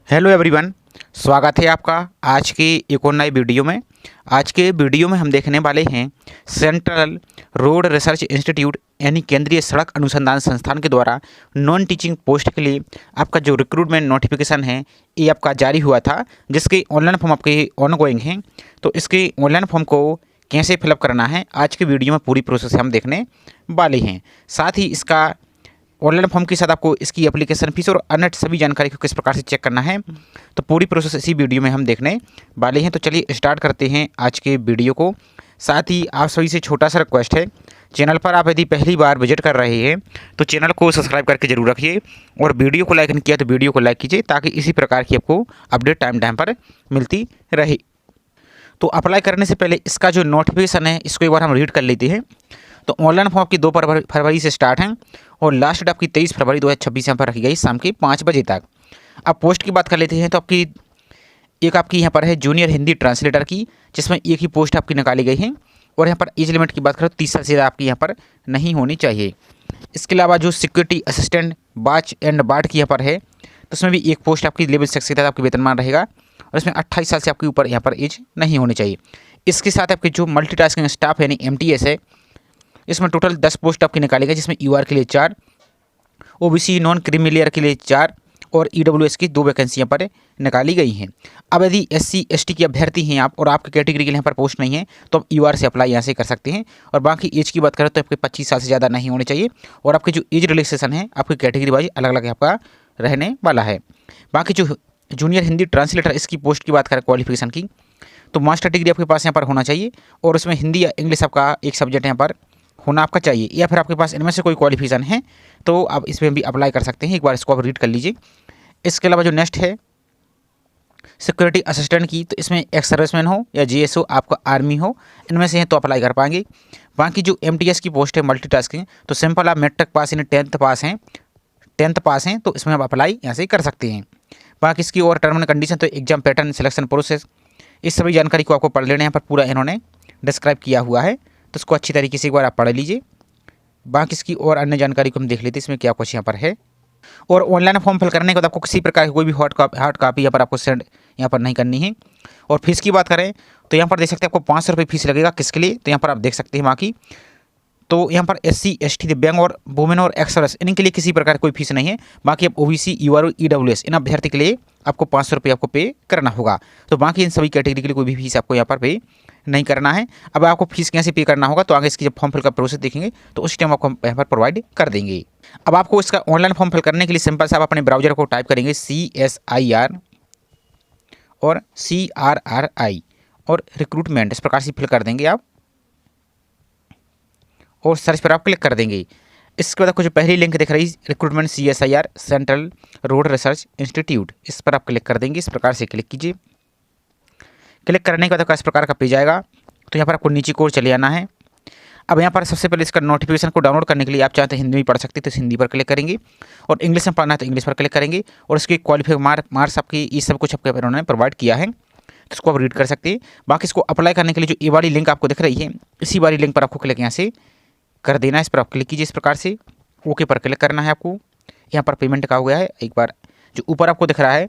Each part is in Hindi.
हेलो एवरीवन, स्वागत है आपका आज के एक और नए वीडियो में। आज के वीडियो में हम देखने वाले हैं सेंट्रल रोड रिसर्च इंस्टीट्यूट यानी केंद्रीय सड़क अनुसंधान संस्थान के द्वारा नॉन टीचिंग पोस्ट के लिए आपका जो रिक्रूटमेंट नोटिफिकेशन है ये आपका जारी हुआ था, जिसके ऑनलाइन फॉर्म आपके ऑनगोइंग हैं। तो इसके ऑनलाइन फॉर्म को कैसे फिलअप करना है आज के वीडियो में पूरी प्रोसेस हम देखने वाले हैं। साथ ही इसका ऑनलाइन फॉर्म के साथ आपको इसकी एप्लीकेशन फीस और अन्य सभी जानकारी को किस प्रकार से चेक करना है, तो पूरी प्रोसेस इसी वीडियो में हम देखने वाले हैं। तो चलिए स्टार्ट करते हैं आज के वीडियो को। साथ ही आप सभी से छोटा सा रिक्वेस्ट है, चैनल पर आप यदि पहली बार विजिट कर रहे हैं तो चैनल को सब्सक्राइब करके जरूर रखिए और वीडियो को लाइक नहीं किया तो वीडियो को लाइक कीजिए, ताकि इसी प्रकार की आपको अपडेट टाइम टाइम पर मिलती रहे। तो अप्लाई करने से पहले इसका जो नोटिफिकेशन है इसको एक बार हम रीड कर लेते हैं। तो ऑनलाइन फॉर्म आपकी 2 फरवरी से स्टार्ट है और लास्ट डेट आपकी 23 फरवरी 2026 यहाँ पर रखी गई शाम के 5 बजे तक। अब पोस्ट की बात कर लेते हैं तो आपकी यहाँ पर है जूनियर हिंदी ट्रांसलेटर की, जिसमें एक ही पोस्ट आपकी निकाली गई है। और यहाँ पर एज लिमिट की बात करें तो 30 साल से ज़्यादा आपकी यहाँ पर नहीं होनी चाहिए। इसके अलावा जो सिक्योरिटी असिस्टेंट बाच एंड बार्ड की यहाँ पर है, तो उसमें भी एक पोस्ट आपकी लेवल 6 के तहत आपकी वेतनमान रहेगा और इसमें 28 साल से आपके ऊपर यहाँ पर एज नहीं होनी चाहिए। इसके साथ आपकी जो मल्टीटास्किंग स्टाफ यानी MTS है, इसमें टोटल 10 पोस्ट आपकी निकाली गई, जिसमें UR के लिए 4, OBC नॉन क्रीमी लेयर के लिए 4 और EWS की 2 वैकेंसी यहाँ पर निकाली गई हैं। अब यदि SC ST की अभ्यर्थी हैं आप और आपकी कैटेगरी के लिए यहाँ पर पोस्ट नहीं है तो आप UR से अप्लाई यहाँ से कर सकते हैं। और बाकी एज की बात करें तो आपके 25 साल से ज़्यादा नहीं होने चाहिए और आपकी जो एज रिलैक्सेशन है आपकी कैटेगरी वाइज अलग अलग आपका रहने वाला है। बाकी जो जूनियर हिंदी ट्रांसलेटर इसकी पोस्ट की बात करें क्वालिफिकेशन की, तो मास्टर डिग्री आपके पास यहाँ पर होना चाहिए और उसमें हिंदी या इंग्लिश आपका एक सब्जेक्ट यहाँ पर होना आपका चाहिए, या फिर आपके पास इनमें से कोई क्वालिफिकेशन है तो आप इसमें भी अप्लाई कर सकते हैं। एक बार इसको आप रीड कर लीजिए। इसके अलावा जो नेक्स्ट है सिक्योरिटी असिस्टेंट की, तो इसमें एक्स सर्विसमैन हो या GS हो, आपका आर्मी हो, इनमें से हैं तो अप्लाई कर पाएंगे। बाकी जो MTS की पोस्ट है मल्टीटास्किंग, तो सिंपल आप मैट्रिक पास यानी 10th पास हैं तो इसमें आप अप्लाई यहाँ से कर सकते हैं। बाकी इसकी और टर्म एंड कंडीशन, तो एग्जाम पैटर्न, सिलेक्शन प्रोसेस, इस सभी जानकारी को आपको पढ़ लेना है। यहाँ पर पूरा इन्होंने डिस्क्राइब किया हुआ है, तो इसको अच्छी तरीके से एक बार आप पढ़ लीजिए। बाकी इसकी और अन्य जानकारी को हम देख लेते हैं इसमें क्या कुछ यहाँ पर है। और ऑनलाइन फॉर्म फिल करने के बाद आपको किसी प्रकार की कोई भी हार्ड कॉपी यहाँ पर आपको सेंड यहाँ पर नहीं करनी है। और फीस की बात करें तो यहाँ पर देख सकते हैं आपको 500 रुपये फीस लगेगा। किसके लिए, तो यहाँ पर आप देख सकते हैं बाकी तो यहाँ पर SC ST दिव्यांग और वुमेन और एक्स इनके लिए किसी प्रकार कोई फीस नहीं है। बाकी अब OBC UR और EWS इन अभ्यर्थी के लिए आपको 500 रुपये आपको पे करना होगा। तो बाकी इन सभी कैटेगरी के लिए कोई भी फीस आपको यहाँ पर पे नहीं करना है। अब आपको फीस कैसे पे करना होगा तो आगे इसकी जब फॉर्म फिल का प्रोसेस देखेंगे तो उस टाइम आपको यहाँ पर प्रोवाइड कर देंगे। अब आपको इसका ऑनलाइन फॉर्म फिल करने के लिए सिंपल से आप अपने ब्राउजर को टाइप करेंगे CSIR और CRRI और रिक्रूटमेंट, इस प्रकार से फिल कर देंगे आप और सर्च पर आप क्लिक कर देंगे। इसके बाद आपको जो पहली लिंक दिख रही है recruitment CSIR central road research institute, इस पर आप क्लिक कर देंगे। इस प्रकार से क्लिक कीजिए। क्लिक करने के बाद आपका इस प्रकार का पेज आएगा, तो यहाँ पर आपको नीचे की ओर चले आना है। अब यहाँ पर सबसे पहले इसका नोटिफिकेशन को डाउनलोड करने के लिए आप चाहते हैं हिंदी में पढ़ सकते हैं तो हिंदी पर क्लिक करेंगे, और इंग्लिश में पढ़ना है तो इंग्लिश पर क्लिक करेंगे। और इसकी क्वालिफाइड मार्क्स आपकी ये सब कुछ आपके उन्होंने प्रोवाइड किया है, तो इसको आप रीड कर सकते हैं। बाकी इसको अप्लाई करने के लिए जो ये वाली लिंक आपको दिख रही है, इसी वाली लिंक पर आपको क्लिक यहाँ से कर देना है। इस पर आप क्लिक कीजिए। इस प्रकार से ओके पर क्लिक करना है आपको। यहाँ पर पेमेंट का हो गया है। एक बार जो ऊपर आपको दिख रहा है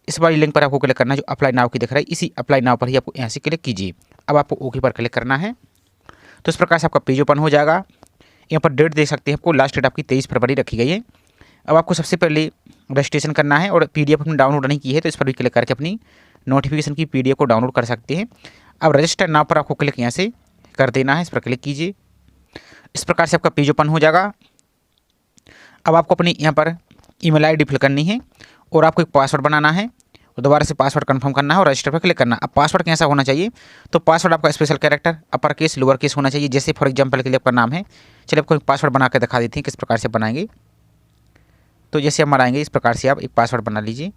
इस वाली लिंक पर आपको क्लिक करना है, जो अप्लाई नाउ की दिख रहा है इसी अप्लाई नाउ पर ही आपको यहाँ से क्लिक कीजिए। अब आपको ओके पर क्लिक करना है, तो इस प्रकार से आपका पेज ओपन हो जाएगा। यहाँ पर डेट देख सकते हैं, आपको लास्ट डेट आपकी 23 फरवरी रखी गई है। अब आपको सबसे पहले रजिस्ट्रेशन करना है और PDF अपनी डाउनलोड नहीं की है तो इस पर भी क्लिक करके अपनी नोटिफिकेशन की PDF को डाउनलोड कर सकते हैं। अब रजिस्टर नाउ पर आपको क्लिक यहाँ से कर देना है, इस पर क्लिक कीजिए। इस प्रकार से आपका पेज ओपन हो जाएगा। अब आपको अपनी यहाँ पर ईमेल ID फिल करनी है और आपको एक पासवर्ड बनाना है और दोबारा से पासवर्ड कंफर्म करना है और रजिस्टर पर क्लिक करना है। अब पासवर्ड कैसा होना चाहिए, तो पासवर्ड आपका special character upper case lower case होना चाहिए। जैसे फॉर एग्जांपल के लिए आपका नाम है, चलिए आपको एक पासवर्ड बना के दिखा देते हैं किस प्रकार से बनाएंगे। तो जैसे हम बनाएंगे इस प्रकार से आप एक पासवर्ड बना लीजिए।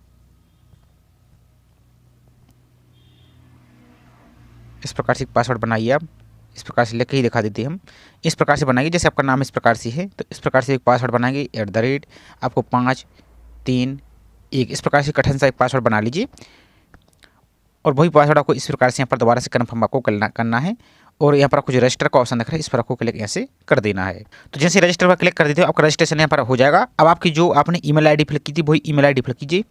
इस प्रकार से एक पासवर्ड बनाइए आप, इस प्रकार से लिख के ही दिखा देते हैं हम। इस प्रकार से बनाएंगे जैसे आपका नाम इस प्रकार से है, तो इस प्रकार से एक पासवर्ड बनाएंगे @ आपको 5 3 1 इस प्रकार से कठिन सा एक पासवर्ड बना लीजिए। और वही पासवर्ड आपको इस प्रकार से यहाँ पर दोबारा से कन्फर्म आपको करना है। और यहाँ पर आपको जो रजिस्टर का ऑप्शन दिख रहा है इस पर आपको क्लिक यहाँ से कर देना है। तो जैसे रजिस्टर पर क्लिक कर देते हो आपका रजिस्ट्रेशन यहाँ पर हो जाएगा। अब आपकी जो आपने ईमेल ID फिल की थी वही ईमेल ID फिल कीजिए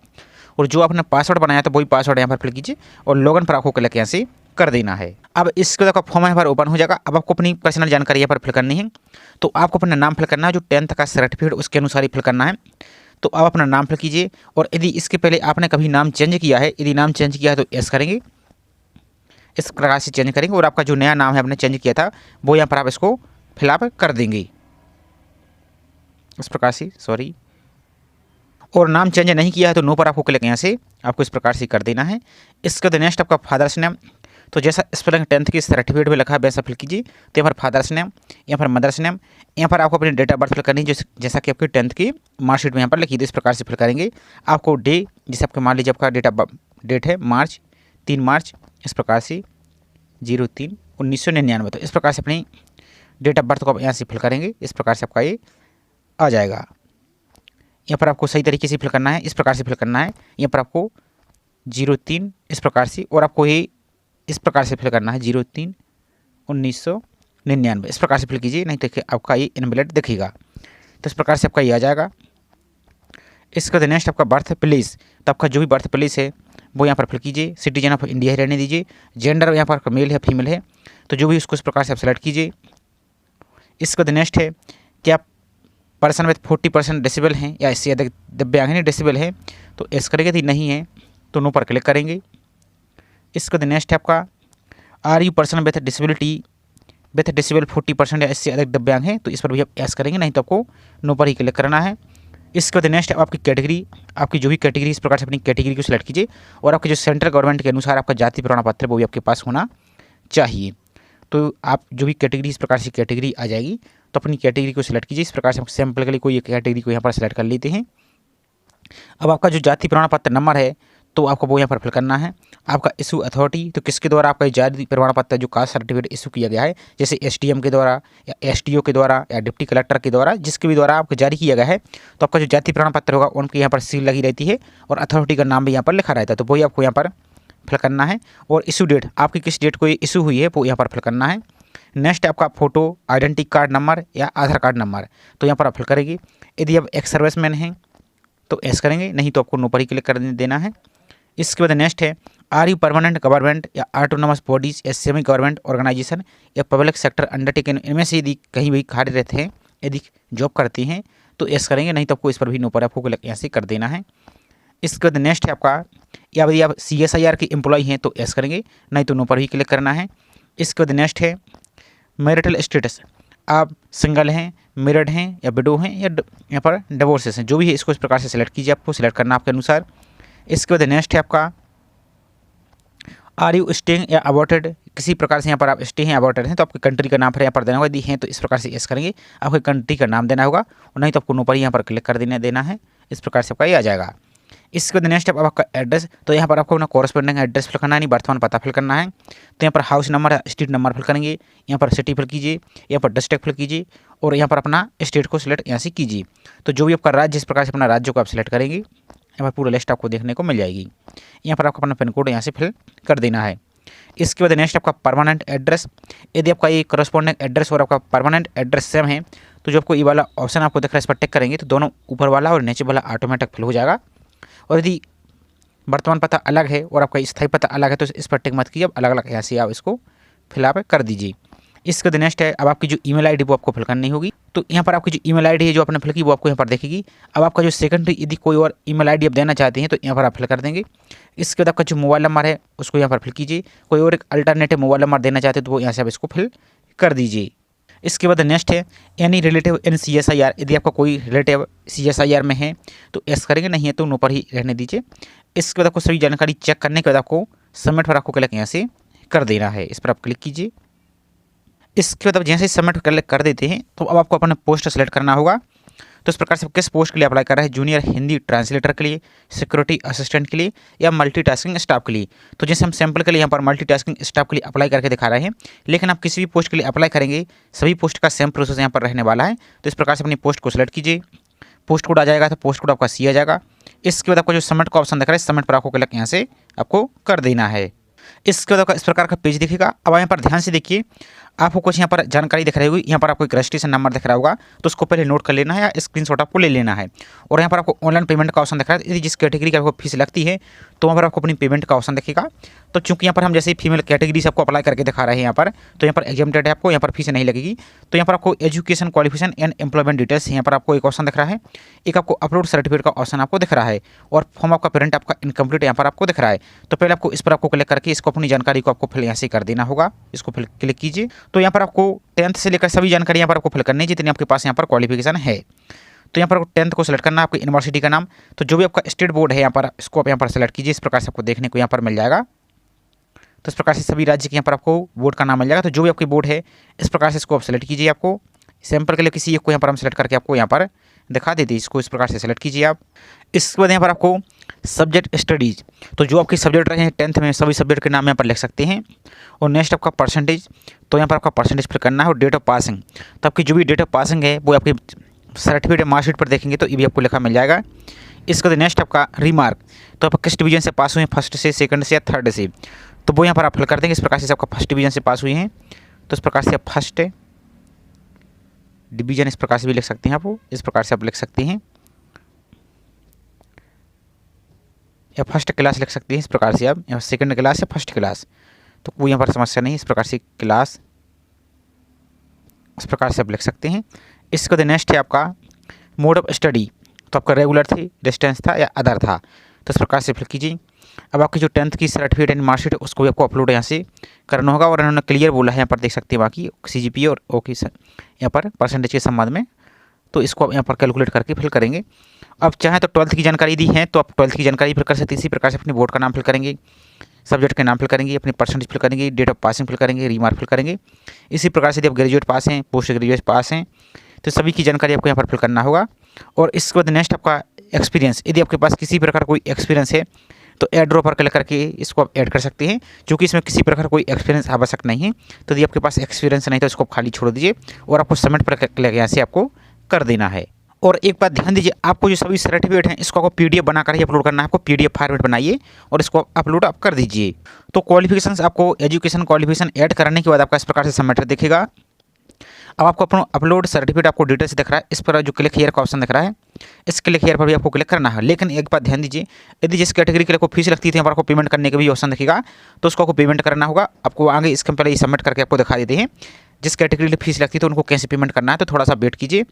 और जो आपने पासवर्ड बनाया था वही पासवर्ड यहाँ पर फिल कीजिए और लॉगिन पर आपको क्लिक यहाँ से कर देना है। अब इसके बाद आपका फॉर्म यहाँ पर ओपन हो जाएगा। अब आपको अपनी पर्सनल जानकारी यहाँ पर फिल करनी है। तो आपको अपना नाम फिल करना है, जो 10th का सर्टिफिकेट उसके अनुसार ही फिल करना है। तो आप अपना नाम फिल कीजिए और यदि इसके पहले आपने कभी नाम चेंज किया है, यदि नाम चेंज किया है तो यस करेंगे, इस प्रकार से चेंज करेंगे और आपका जो नया नाम है आपने चेंज किया था वो यहाँ पर आप इसको फिलअप कर देंगे इस प्रकार से, सॉरी। और नाम चेंज नहीं किया है तो नो पर आपको क्लिक यहाँ से आपको इस प्रकार से कर देना है। इसके बाद नेक्स्ट आपका फादर्स नेम, तो जैसा स्पेलिंग 10th की सर्टिफिकेट में लिखा है वैसा फिल कीजिए। तो यहाँ पर फादर्स नेम, यहाँ पर मदर्स नेम, यहाँ पर आपको अपनी डेट ऑफ बर्थ फिल करनी है जैसा कि आपकी 10th की मार्कशीट में यहाँ पर लिखी थी, इस प्रकार से फिल करेंगे। आपको डे, जैसे आपके मान लीजिए आपका डेट है 3 मार्च, इस प्रकार से 03/1999, तो इस प्रकार से अपनी डेट ऑफ बर्थ को आप यहाँ से फिल करेंगे। इस प्रकार से आपका ये आ जाएगा। यहाँ पर आपको सही तरीके से फिल करना है, इस प्रकार से फिल करना है। यहाँ पर आपको 03 इस प्रकार से, और आपको ये इस प्रकार से फिल करना है 03/1999, इस प्रकार से फिल कीजिए, नहीं तो आपका ये इनवैलिड दिखेगा। तो इस प्रकार से आपका ये आ जाएगा। इसके बाद नेक्स्ट आपका बर्थ प्लेस, तो आपका जो भी बर्थ प्लेस है वो यहाँ पर फिल कीजिए। सिटीजन ऑफ इंडिया ही रहने दीजिए। जेंडर यहाँ पर मेल है फीमेल है, तो जो भी उसको इस प्रकार से आप सेलेक्ट कीजिए। इसके बाद नेक्स्ट है कि आप पर्सन विथ 40% डिसेबल हैं या इससे अधिक दिव्यांग डिसेबल है, तो एस करेंगे। यदि नहीं है तो नो पर क्लिक करेंगे। इसके बाद नेक्स्ट है आपका are you person with disability with disable 40% या इससे अधिक दिव्यांग है, तो इस पर भी आप एस करेंगे, नहीं तो आपको नो पर ही क्लिक करना है। इसके बाद नेक्स्ट आपकी कैटेगरी, आपकी जो भी कैटेगरी, इस प्रकार से अपनी कैटेगरी को सिलेक्ट कीजिए और आपके जो सेंट्रल गवर्नमेंट के अनुसार आपका जाति प्रमाण पत्र वो भी आपके पास होना चाहिए। तो आप जो भी कैटेगरी, इस प्रकार से कैटेगरी आ जाएगी, तो अपनी कैटेगरी को सिलेक्ट कीजिए। इस प्रकार से हम सैम्पल के लिए कोई एक कैटेगरी को यहाँ पर सिलेक्ट कर लेते हैं। अब आपका जो जाति प्रमाण पत्र नंबर है तो आपको वो यहाँ पर फिल करना है। आपका इशू अथॉरिटी, तो किसके द्वारा आपका जाति प्रमाण पत्र जो कास्ट सर्टिफिकेट इशू किया गया है, जैसे एसडीएम के द्वारा या एसडीओ के द्वारा या डिप्टी कलेक्टर के द्वारा, जिसके भी द्वारा आपको जारी किया गया है, तो आपका जो जाति प्रमाण पत्र होगा उनकी यहाँ पर सील लगी रहती है और अथॉरिटी का नाम भी यहाँ पर लिखा रहता है, तो वही आपको यहाँ पर फिल करना है। और इशू डेट, आपकी किस डेट को ये इशू हुई है वो यहाँ पर फिल करना है। नेक्स्ट आपका फोटो, आइडेंटिटी कार्ड नंबर या आधार कार्ड नंबर, तो यहाँ पर आप फिल करेंगे। यदि आप एक्स सर्विसमैन हैं तो एस करेंगे, नहीं तो आपको नो पर ही क्लिक कर देना है। इसके बाद नेक्स्ट है आर यू परमानेंट गवर्नमेंट या ऑटोनोमस बॉडीज या सेमी गवर्नमेंट ऑर्गेनाइजेशन या पब्लिक सेक्टर अंडरटेकन, इनमें से यदि कहीं भी कार्यरत हैं, यदि जॉब करते हैं तो एस करेंगे, नहीं तो आपको इस पर भी नो पर आपको क्लिक यहाँ से कर देना है। इसके बाद नेक्स्ट है आपका, या यदि आप CSIR के एम्प्लॉय हैं तो एस करेंगे, नहीं तो नो पर ही क्लिक करना है। इसके बाद नेक्स्ट है मैरिटल स्टेटस, आप सिंगल हैं, मैरिड हैं या विडो हैं या यहाँ पर डिवोर्सेस हैं, जो भी है इसको इस प्रकार से सिलेक्ट कीजिए, आपको सिलेक्ट करना आपके अनुसार। इसके बाद नेक्स्ट है आपका आर यू स्टेइंग या अबॉर्टेड, किसी प्रकार से यहाँ पर आप स्टे हैं अबॉर्टेड हैं तो आपकी कंट्री का नाम फिर यहाँ पर देना होगा। यदि हैं तो इस प्रकार से एस करेंगे, आपकी कंट्री का नाम देना होगा, और नहीं तो आपको नो पर यहाँ पर क्लिक कर देना है। इस प्रकार से आपका ये आ जाएगा। इसके बाद नेक्स्ट आपका एड्रेस, तो यहाँ पर आपको अपना कॉरेस्पॉन्डिंग एड्रेस फिल करना है, नहीं वर्तमान पता फिल करना है। तो यहाँ पर house number, street number fill करेंगे, यहाँ पर सिटी फिल कीजिए, यहाँ पर डिस्ट्रिक्ट फिल कीजिए और यहाँ पर अपना स्टेट को सिलेक्ट यहाँ से कीजिए। तो जो भी आपका राज्य, इस प्रकार से अपना राज्य को आप सिलेक्ट करेंगे, यहाँ पर पूरा लिस्ट आपको देखने को मिल जाएगी। यहाँ पर आपको अपना पिन कोड यहाँ से फिल कर देना है। इसके बाद नेक्स्ट आपका परमानेंट एड्रेस, यदि आपका ये करस्पॉन्डिंग एड्रेस और आपका परमानेंट एड्रेस सेम है तो जो आपको ये वाला ऑप्शन आपको दिख रहा है इस पर टिक करेंगे तो दोनों ऊपर वाला और नीचे वाला ऑटोमेटिक फिल हो जाएगा। और यदि वर्तमान पता अलग है और आपका स्थायी पता अलग है तो इस पर टिक मत कीजिए, अलग अलग यहाँ से आप इसको फिलअप कर दीजिए। इसके बाद नेक्स्ट है, अब आपकी जो ईमेल आईडी वो आपको फिल करनी होगी। तो यहाँ पर आपकी जो ईमेल आईडी है जो आपने फिल की वो आपको यहाँ पर देखेगी। अब आपका जो सेकंडरी यदि कोई और ईमेल आईडी आप देना चाहते हैं तो यहाँ पर आप फिल कर देंगे। इसके बाद आपका जो मोबाइल नंबर है उसको यहाँ पर फिल कीजिए। कोई और एक अल्टरनेटिव मोबाइल नंबर देना चाहते हैं तो वो यहाँ से आप इसको फिल कर दीजिए। इसके बाद नेक्स्ट है एनी रिलेटिव इन CSIR, यदि आपका कोई रिलेटिव CSIR में है तो एस करेंगे, नहीं है तो नो पर ही रहने दीजिए। इसके बाद आपको सभी जानकारी चेक करने के बाद आपको सबमिट पर आपको क्लिक यहाँ से कर देना है, इस पर आप क्लिक कीजिए। इसके बाद आप जैसे ही सबमिट कर देते हैं तो अब आपको अपना पोस्ट सेलेक्ट करना होगा। तो इस प्रकार से किस पोस्ट के लिए अप्लाई कर रहे हैं, जूनियर हिंदी ट्रांसलेटर के लिए, सिक्योरिटी असिस्टेंट के लिए या मल्टीटास्किंग स्टाफ के लिए। तो जैसे हम सैंपल के लिए यहाँ पर मल्टीटास्किंग स्टाफ के लिए अप्लाई करके दिखा रहे हैं, लेकिन आप किसी भी पोस्ट के लिए अप्लाई करेंगे सभी पोस्ट का सेम प्रोसेस यहाँ पर रहने वाला है। तो इस प्रकार से अपनी पोस्ट को सिलेक्ट कीजिए, पोस्ट कोड आ जाएगा तो पोस्ट कोड आपका C आ जाएगा। इसके बाद आपको जो सबमिट का ऑप्शन दिख रहा है सबमिट पर आपको क्लिक यहाँ से आपको कर देना है। इसके बाद आपका इस प्रकार का पेज दिखेगा। अब यहाँ पर ध्यान से देखिए, आपको कुछ यहाँ पर जानकारी दिख रही होगी, यहाँ पर आपको एक रजिस्ट्रेशन नंबर दिख रहा होगा, तो उसको पहले नोट कर लेना है या स्क्रीनशॉट आपको ले लेना है। और यहाँ पर आपको ऑनलाइन पेमेंट का ऑप्शन दिख रहा है। यदि जिस कैटेगरी की आपको फीस लगती है तो वहाँ पर आपको अपनी पेमेंट का ऑप्शन दिखेगा। तो चूंकि यहाँ पर हम जैसे फीमेल कैटेगरी से आपको अप्लाई करके दिखा रहे हैं यहाँ पर, तो यहाँ पर एग्जामिनेटेड है, आपको यहाँ पर फीस नहीं लगेगी। तो यहाँ पर आपको education qualification and employment details यहाँ पर आपको एक ऑप्शन दिख रहा है, एक आपको अपलोड सर्टिफिकेट का ऑप्शन आपको दिख रहा है, और फॉर्म आपका पेरेंट आपका इनकम्प्लीट यहाँ पर आपको दिख रहा है। तो पहले आपको इस पर आपको क्लिक करके इसको अपनी जानकारी को आपको फिल यहाँ से कर देना होगा। इसको फिल क्लिक कीजिए। तो यहाँ पर आपको 10th से लेकर सभी जानकारी यहाँ पर आपको फिल करनी है जितनी आपके पास यहाँ पर क्वालिफिकेशन है। तो यहाँ पर 10th को सेलेक्ट करना है, आपकी यूनिवर्सिटी का नाम, तो जो भी आपका स्टेट बोर्ड है यहाँ पर इसको आप यहाँ पर सेलेक्ट कीजिए। इस प्रकार से आपको देखने को यहाँ पर मिल जाएगा। तो इस प्रकार से सभी राज्य के यहाँ पर आपको बोर्ड का नाम मिल जाएगा। तो जो भी आपकी बोर्ड है इस प्रकार से इसको आप सेलेक्ट कीजिए। आपको सैंपल के लिए किसी एक को यहाँ पर हम सेलेक्ट करके आपको यहाँ पर दिखा देते हैं। इसको इस प्रकार से सेलेक्ट कीजिए आप। इसके बाद यहाँ पर आपको सब्जेक्ट स्टडीज, तो जो आपके सब्जेक्ट रहे हैं 10th में सभी सब्जेक्ट के नाम यहाँ पर लिख सकते हैं। और नेक्स्ट आपका परसेंटेज, तो यहाँ पर आपका परसेंटेज फिल करना है। और डेट ऑफ पासिंग, तो आपकी जो भी डेट ऑफ पासिंग है वो आपकी सर्टिफिकेट या मार्कशीट पर देखेंगे तो ये भी आपको लिखा मिल जाएगा। इसके बाद नेक्स्ट आपका रिमार्क, तो आप किस डिवीजन से पास हुए हैं, फर्स्ट से, सेकंड से या थर्ड से, तो वो यहाँ पर आप फिल कर देंगे। इस प्रकार से आपका फर्स्ट डिवीजन से पास हुए हैं तो इस प्रकार से आप फर्स्ट डिवीजन इस प्रकार से भी लिख सकते हैं। आप इस प्रकार से आप लिख सकते हैं, या फर्स्ट क्लास लिख सकते हैं इस प्रकार से आप, या सेकंड क्लास या फर्स्ट क्लास, तो कोई यहाँ पर समस्या नहीं। इस प्रकार से क्लास इस प्रकार से आप लिख सकते हैं। इसके बाद नेक्स्ट है आपका मोड ऑफ स्टडी, तो आपका रेगुलर थी, डिस्टेंस था या अदर था, तो इस प्रकार से फिल कीजिए। अब आपकी जो 10th की सर्टिफिकेट एंड मार्कशीट है उसको भी आपको अपलोड यहाँ से करना होगा। और इन्होंने क्लियर बोला है यहाँ पर देख सकते हैं बाकी CGPA और ओके यहाँ पर परसेंटेज के संबंध में, तो इसको आप यहाँ पर कैलकुलेट करके फिल करेंगे। अब चाहे तो 12th की जानकारी दी है तो आप 12th की जानकारी फिल कर सकते हैं। इसी प्रकार से अपने बोर्ड का नाम फिल करेंगे, सब्जेक्ट के नाम फिल करेंगे, अपनी परसेंटेज फिल करेंगे, डेट ऑफ पासिंग फिल करेंगे, रिमार्क फिल करेंगे। इसी प्रकार से यदि आप ग्रेजुएट पास हैं, पोस्ट ग्रेजुएट पास हैं, तो सभी की जानकारी आपको यहाँ पर फिल करना होगा। और इसके बाद नेक्स्ट आपका एक्सपीरियंस, यदि आपके पास किसी प्रकार कोई एक्सपीरियंस है तो ऐड ड्रॉ पर क्लिक करके इसको आप ऐड कर सकते हैं, क्योंकि इसमें किसी प्रकार कोई एक्सपीरियंस आवश्यक नहीं है। तो यदि आपके पास एक्सपीरियंस नहीं तो इसको खाली छोड़ दीजिए और आपको सबमिट पर क्लिक यहाँ से आपको कर देना है। और एक बात ध्यान दीजिए, आपको जो सभी सर्टिफिकेट हैं इसको आपको PDF बनाकर ही अपलोड करना है। आपको PDF फॉर्मेट बनाइए और इसको अपलोड आप कर दीजिए। तो क्वालिफिकेशंस, आपको एजुकेशन क्वालिफिकेशन ऐड करने के बाद आपका इस प्रकार से सबमिट दिखेगा। अब आपको अपना अपलोड सर्टिफिकेट आपको डिटेल्स दिख रहा है, इस पर जो क्लिक हियर का ऑप्शन दिख रहा है, इस क्लिक हियर पर भी आपको क्लिक करना है। लेकिन एक बात ध्यान दीजिए, यदि जिस कैटेगरी के लिए आपको फीस लगती थी यहाँ पर आपको पेमेंट करने का भी ऑप्शन दिखेगा, तो उसको आपको पेमेंट करना होगा। आपको आगे इसके पहले ये सबमिट करके आपको दिखा देते हैं जिस कैटेगरी के लिए फीस लगती है तो उनको कैसे पेमेंट करना है, तो थोड़ा सा वेट कीजिए।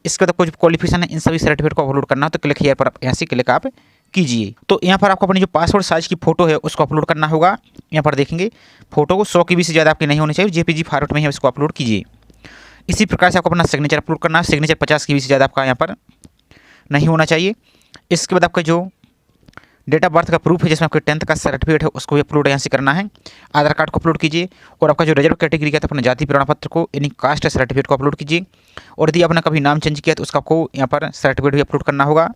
इसके बाद आपको जो क्वालिफिकेशन है इन सभी सर्टिफिकेट को अपलोड करना है, तो क्लिक हियर पर आप यहाँ से क्लिक आप कीजिए। तो यहाँ पर आपको अपनी जो पासपोर्ट साइज की फोटो है उसको अपलोड करना होगा। यहाँ पर देखेंगे फोटो को 100 KB से ज़्यादा आपकी नहीं होनी चाहिए, JPG फॉर्मेट में ही इसको अपलोड कीजिए। इसी प्रकार से आपको अपना सिग्नेचर अपलोड करना है, सिग्नेचर 50 KB से ज़्यादा आपका यहाँ पर नहीं होना चाहिए। इसके बाद आपका जो डेट ऑफ बर्थ का प्रूफ है जिसमें आपके 10th का सर्टिफिकेट है उसको भी अपलोड यहाँ से करना है। आधार कार्ड को अपलोड कीजिए। और आपका जो रिजर्व कैटेगरी का तो अपने जाति प्रमाण पत्र को यानी कास्ट सर्टिफिकेट को अपलोड कीजिए। और यदि आपने कभी नाम चेंज किया तो उसका आपको यहाँ पर सर्टिफिकेट भी अपलोड करना होगा।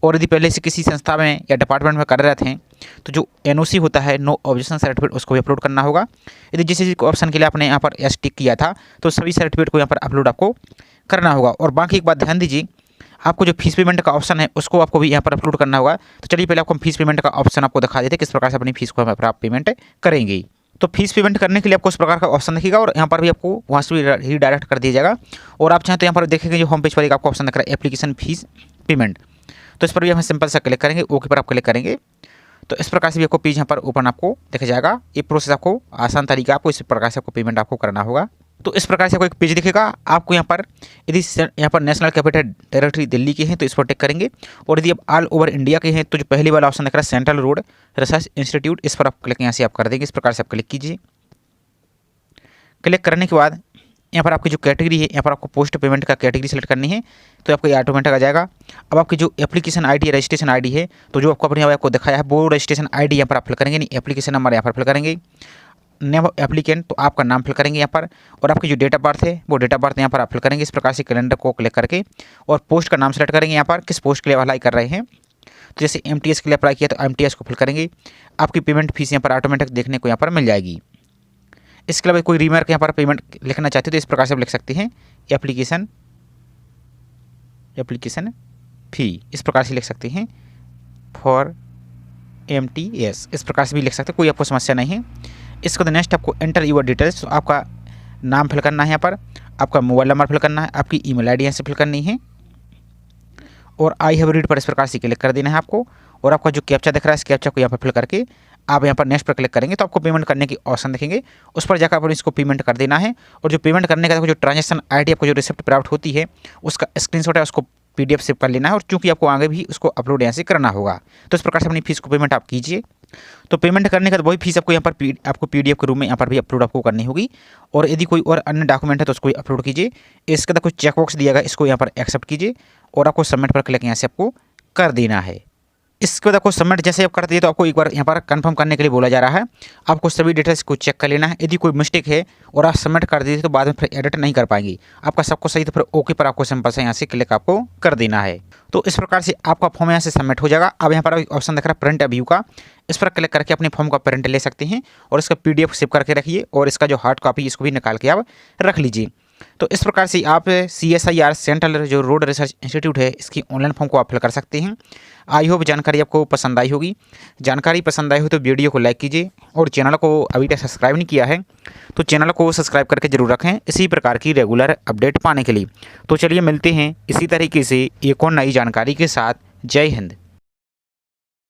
और यदि पहले से किसी संस्था में या डिपार्टमेंट में कार्यरत हैं तो जो NOC होता है, नो ऑब्जेक्शन सर्टिफिकेट, उसको भी अपलोड करना होगा। यदि जिस ऑप्शन के लिए आपने यहाँ पर S टिक किया था तो सभी सर्टिफिकेट को यहाँ पर अपलोड आपको करना होगा। और बाकी एक बात ध्यान दीजिए, आपको जो फीस पेमेंट का ऑप्शन है उसको आपको भी यहाँ पर अपलोड करना होगा। तो चलिए पहले आपको हम फीस पेमेंट का ऑप्शन आपको दिखा देते हैं किस प्रकार से अपनी फीस को यहाँ पर आप पेमेंट करेंगे। तो फीस पेमेंट करने के लिए आपको इस प्रकार का ऑप्शन दिखेगा और यहाँ पर भी आपको वहाँ से भी रीडायरेक्ट कर दिया जाएगा। और आप चाहें तो यहाँ पर देखेंगे जो होम पेज पर एक आपको ऑप्शन दिख रहा है एप्लीकेशन फीस पेमेंट, तो इस पर भी हम सिंपल सा क्लिक करेंगे, ओके पर आप क्लिक करेंगे तो इस प्रकार से भी आपको पेज यहाँ पर ओपन आपको दिख जाएगा। ये प्रोसेस आपको आसान तरीका आपको इस प्रकार से आपको पेमेंट आपको करना होगा। तो इस प्रकार से आपको एक पेज दिखेगा। आपको यहाँ पर यदि यहाँ पर नेशनल कैपिटल टेरिटरी दिल्ली के हैं तो इस पर टिक करेंगे। और यदि आप ऑल ओवर इंडिया के हैं तो जो पहले वाला ऑप्शन दिख रहा है सेंट्रल रोड रिसर्च इंस्टीट्यूट, इस पर आप क्लिक यहाँ से आप कर देंगे। इस प्रकार से आप क्लिक कीजिए। क्लिक करने के बाद यहाँ पर आपकी जो कैटेगरी है यहाँ पर आपको पोस्ट पेमेंट का कैटेगरी सेलेक्ट करनी है, तो आपको ये ऑटोमेटिक आ जाएगा। अब आपकी जो एप्लीकेशन ID है, रजिस्ट्रेशन ID है, तो जो आपको अपने आपको दिखाया है वो रजिस्ट्रेशन ID यहाँ पर आप फिल करेंगे, नहीं एप्लीकेशन नंबर यहाँ पर फिल करेंगे। नेम ऑफ एप्लीकेंट, तो आपका नाम फिल करेंगे यहाँ पर। और आपकी जो डेट ऑफ बर्थ है वो डेट ऑफ बर्थ यहाँ पर आप फिल करेंगे। इस प्रकार से कैलेंडर को क्लिक करके और पोस्ट का नाम सेलेक्ट करेंगे यहाँ पर किस पोस्ट के लिए अप्लाई कर रहे हैं। तो जैसे MTS के लिए अप्लाई किया तो MTS को फिल करेंगे। आपकी पेमेंट फीस यहाँ पर ऑटोमेटिक देखने को यहाँ पर मिल जाएगी। इसके अलावा कोई रिमार्क यहाँ पर पेमेंट लिखना चाहते हो तो इस प्रकार से आप लिख सकते हैं एप्लीकेशन फ़ी, इस प्रकार से लिख सकते हैं फॉर MTS, इस प्रकार से भी लिख सकते हैं, कोई आपको समस्या नहीं है। इसके बाद नेक्स्ट आपको एंटर यूर डिटेल्स, तो आपका नाम फिल करना है, यहाँ पर आपका मोबाइल नंबर फिल करना है, आपकी ईमेल आईडी यहाँ से फिल करनी है और आई हैव रीड पर इस प्रकार से क्लिक कर देना है आपको। और आपका जो कैप्चा दिख रहा है इस कैप्चा को यहाँ पर फिल करके आप यहाँ पर नेक्स्ट पर क्लिक करेंगे तो आपको पेमेंट करने की ऑप्शन दिखेंगे, उस पर जाकर आपको इसको पेमेंट कर देना है। और जो पेमेंट करने का जो ट्रांजेक्शन आईडी आपको जो रिसिप्ट प्राप्त होती है उसका स्क्रीनशॉट है, उसको PDF सेव कर लेना है और चूंकि आपको आगे भी उसको अपलोड यहाँ से करना होगा तो इस प्रकार से अपनी फीस को पेमेंट आप कीजिए। तो पेमेंट करने का तो वही फीस आपको यहाँ पर आपको PDF के रूप में यहाँ पर भी अपलोड आपको करनी होगी। और यदि कोई और अन्य डॉक्यूमेंट है तो उसको भी अपलोड कीजिए। इसके अंदर कुछ चेकबॉक्स दिया गया, इसको यहाँ पर एक्सेप्ट कीजिए और आपको सबमिट पर क्लिक यहाँ से आपको कर देना है। इसके बाद आपको सबमिट जैसे आप कर दिए तो आपको एक बार यहाँ पर कंफर्म करने के लिए बोला जा रहा है, आपको सभी डिटेल्स को चेक कर लेना है। यदि कोई मिस्टेक है और आप सबमिट कर दीजिए तो बाद में फिर एडिट नहीं कर पाएंगे, आपका सबको सही तो फिर ओके पर आपको सिंपल से यहाँ से क्लिक आपको कर देना है। तो इस प्रकार से आपका फॉर्म यहाँ से सबमिट हो जाएगा। अब यहाँ पर ऑप्शन दिख रहा है प्रिंट व्यू का, इस पर क्लिक करके अपने फॉर्म का प्रिंट ले सकते हैं और इसका PDF सेव करके रखिए और इसका जो हार्ड कॉपी इसको भी निकाल के आप रख लीजिए। तो इस प्रकार से आप CSIR सेंट्रल जो रोड रिसर्च इंस्टीट्यूट है इसकी ऑनलाइन फॉर्म को आप फिल कर सकते हैं। आई होप जानकारी आपको पसंद आई होगी। जानकारी पसंद आई हो तो वीडियो को लाइक कीजिए और चैनल को अभी तक सब्सक्राइब नहीं किया है तो चैनल को सब्सक्राइब करके जरूर रखें इसी प्रकार की रेगुलर अपडेट पाने के लिए। तो चलिए मिलते हैं इसी तरीके से एक और नई जानकारी के साथ। जय हिंद।